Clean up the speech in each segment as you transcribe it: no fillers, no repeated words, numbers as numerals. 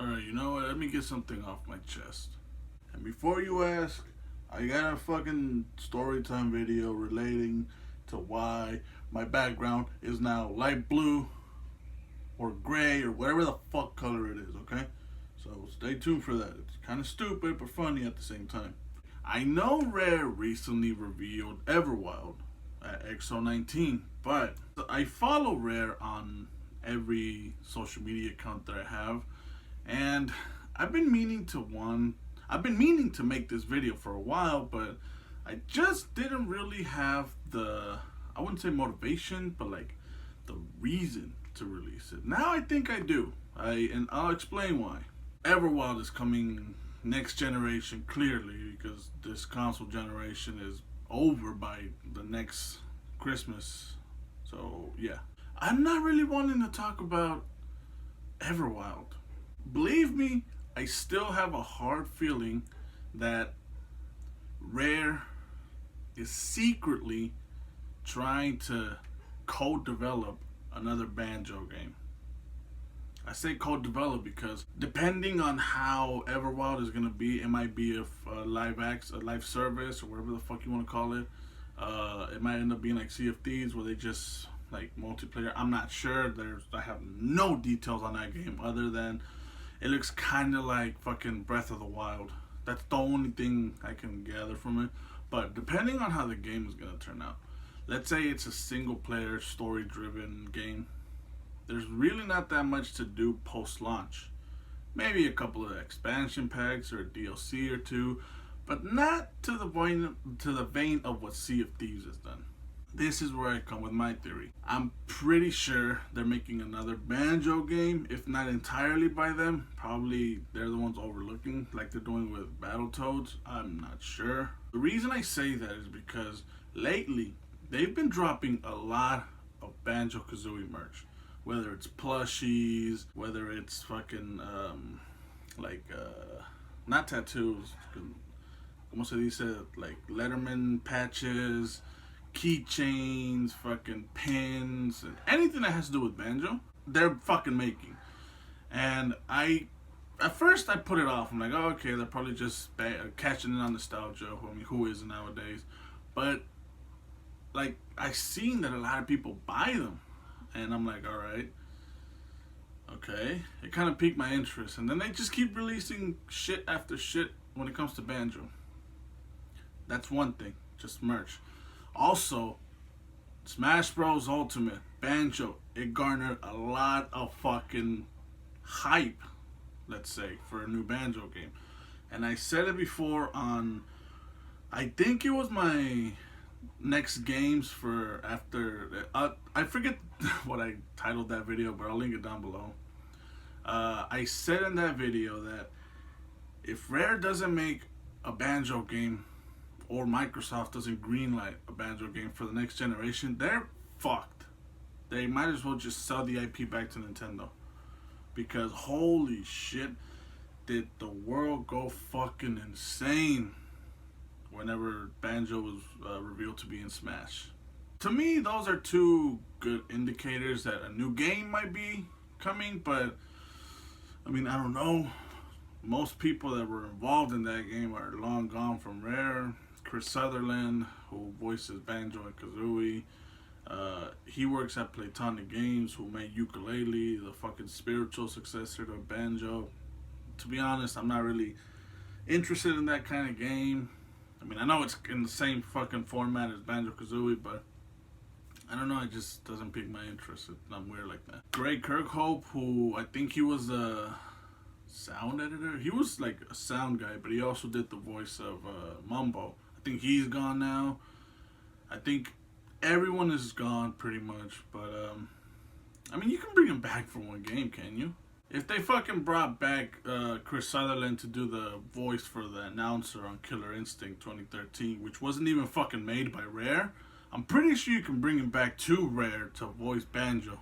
Alright, you know what? Let me get something off my chest. And before you ask, I got a fucking story time video relating to why my background is now light blue or gray or whatever the fuck color it is, okay? So stay tuned for that. It's kind of stupid but funny at the same time. I know Rare recently revealed Everwild at XO19, but I follow Rare on every social media account that I have, and I've been meaning to make this video for a while, but I just didn't really have I wouldn't say motivation, but like the reason to release it. Now I think I do. And I'll explain why. Everwild is coming next generation, clearly, because this console generation is over by the next Christmas. So yeah, I'm not really wanting to talk about Everwild. Believe me, I still have a hard feeling that Rare is secretly trying to co-develop another Banjo game. I say co-develop because depending on how Everwild is gonna be, it might be a live service or whatever the fuck you want to call it. It might end up being like Sea of Thieves where they just like multiplayer. I'm not sure. I have no details on that game other than it looks kind of like fucking Breath of the Wild. That's the only thing I can gather from it. But depending on how the game is gonna turn out, let's say it's a single player story driven game, there's really not that much to do post launch. Maybe a couple of expansion packs or a DLC or two, but not to the vein of what Sea of Thieves has done. This is where I come with my theory. I'm pretty sure they're making another Banjo game, if not entirely by them. Probably they're the ones overlooking, like they're doing with Battletoads. I'm not sure. The reason I say that is because lately they've been dropping a lot of Banjo-Kazooie merch. Whether it's plushies, whether it's fucking, not tattoos, como se dice, like Letterman patches, keychains, fucking pins, and anything that has to do with Banjo, they're fucking making. And at first I put it off. I'm like, oh, okay, they're probably just catching in on nostalgia. I mean, who isn't nowadays? But, like, I've seen that a lot of people buy them. And I'm like, alright, okay. It kind of piqued my interest. And then they just keep releasing shit after shit when it comes to Banjo. That's one thing, just merch. Also, Smash Bros. Ultimate, Banjo, it garnered a lot of fucking hype, let's say, for a new Banjo game. And I said it before on, I think it was my next games for after I forget what I titled that video, but I'll link it down below. I said in that video that if Rare doesn't make a Banjo game or Microsoft doesn't greenlight a Banjo game for the next generation, they're fucked. They might as well just sell the IP back to Nintendo, because holy shit, did the world go fucking insane whenever Banjo was revealed to be in Smash. To me, those are two good indicators that a new game might be coming, but I mean, I don't know. Most people that were involved in that game are long gone from Rare. Chris Sutherland, who voices Banjo and Kazooie, he works at Playtonic Games, who made Yooka-Laylee, the fucking spiritual successor to Banjo. To be honest, I'm not really interested in that kind of game. I mean, I know it's in the same fucking format as Banjo-Kazooie, but I don't know, it just doesn't pique my interest. I'm weird like that. Greg Kirkhope, who I think he was a sound editor. He was like a sound guy, but he also did the voice of Mumbo. I think he's gone now. I think everyone is gone pretty much, but I mean, you can bring him back for one game, can you? If they fucking brought back Chris Sutherland to do the voice for the announcer on Killer Instinct 2013, which wasn't even fucking made by Rare, I'm pretty sure you can bring him back to Rare to voice Banjo.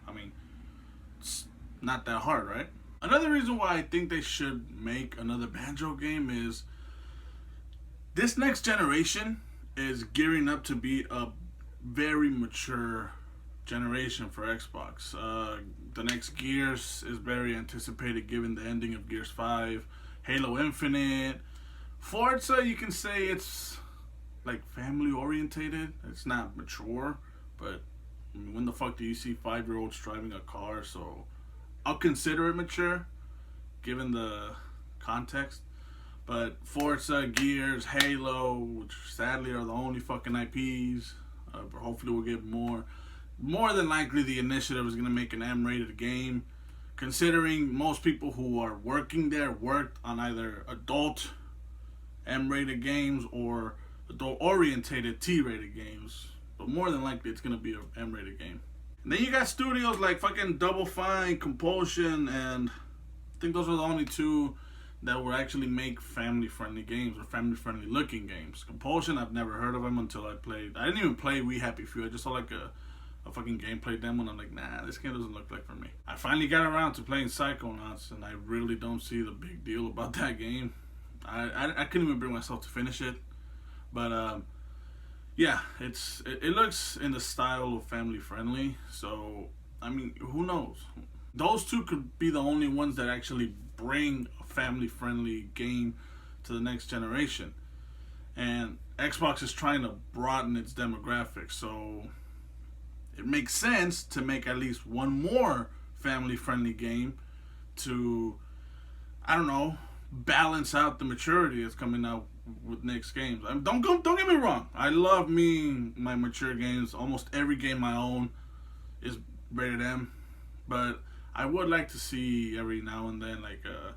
I mean, it's not that hard, right? Another reason why I think they should make another Banjo game is this next generation is gearing up to be a very mature generation for Xbox. The next Gears is very anticipated given the ending of Gears 5. Halo Infinite. Forza, you can say it's like family orientated. It's not mature, but I mean, when the fuck do you see 5-year-olds driving a car? So I'll consider it mature given the context. But Forza, Gears, Halo, which sadly are the only fucking IPs, but hopefully we'll get more. More than likely, the initiative is going to make an M-rated game, considering most people who are working there worked on either adult M-rated games or adult-orientated T-rated games. But more than likely, it's going to be an M-rated game. And then you got studios like fucking Double Fine, Compulsion, and I think those are the only two that will actually make family-friendly games or family-friendly looking games. Compulsion, I've never heard of them until I played. I didn't even play We Happy Few. I just saw like a fucking gameplay demo and I'm like, nah, this game doesn't look like for me. I finally got around to playing Psychonauts and I really don't see the big deal about that game. I couldn't even bring myself to finish it. But yeah, it looks in the style of family-friendly. So, I mean, who knows? Those two could be the only ones that actually bring a family-friendly game to the next generation. And Xbox is trying to broaden its demographics, so it makes sense to make at least one more family-friendly game to, I don't know, balance out the maturity that's coming out with next games. I mean, don't get me wrong. I love my mature games. Almost every game I own is rated M, but I would like to see every now and then like a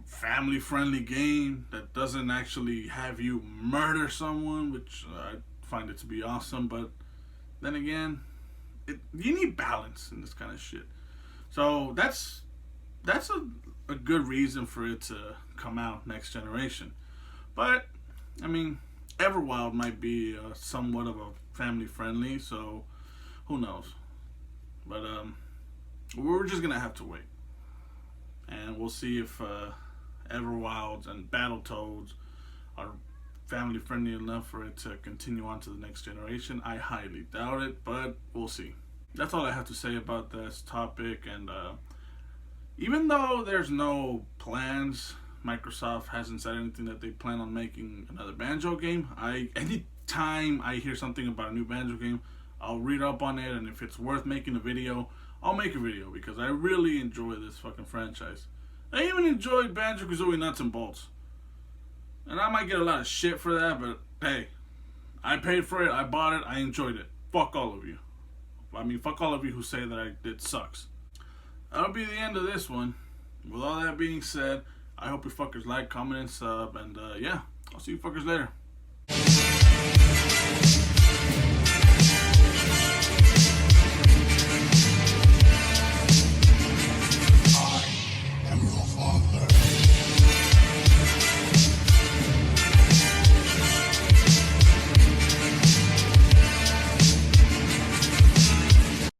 family-friendly game that doesn't actually have you murder someone, which I find it to be awesome. But then again, you need balance in this kind of shit. So that's a good reason for it to come out next generation. But I mean, Everwild might be somewhat of a family-friendly, so who knows? But we're just gonna have to wait, and we'll see if Everwilds and Battletoads are family friendly enough for it to continue on to the next generation. I highly doubt it, but we'll see. That's all I have to say about this topic. And even though there's no plans, Microsoft hasn't said anything that they plan on making another Banjo game. Anytime I hear something about a new Banjo game, I'll read up on it, and if it's worth making a video, I'll make a video because I really enjoy this fucking franchise. I even enjoyed Banjo-Kazooie Nuts and Bolts. And I might get a lot of shit for that, but hey, I paid for it, I bought it, I enjoyed it. Fuck all of you. I mean, fuck all of you who say that it sucks. That'll be the end of this one. With all that being said, I hope you fuckers like, comment, and sub, and yeah, I'll see you fuckers later.